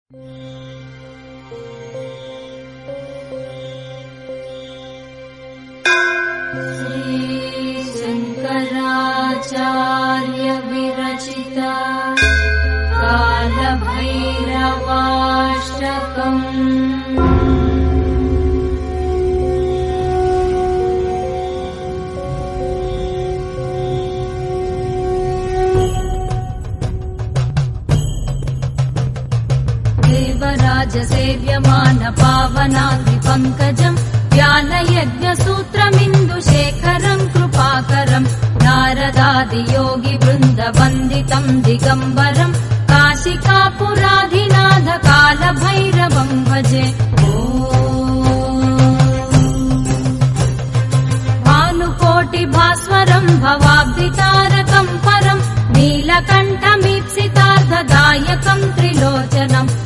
शङ्कराचार्य विरचिता कालभैरवाष्टकम्। देवराजसेव्यमान पावनाग्निपङ्कजम् ज्ञानयज्ञसूत्रमिन्दुशेखरम् कृपाकरम् नारदादियोगिवृन्दवन्दितम् दिगम्बरम् काशिकापुराधिनाथ कालभैरवम् भजे। भानुकोटिभास्वरम् भवाब्धितारकम् परम् नीलकण्ठमीप्सितार्थदायकम् त्रिलोचनम्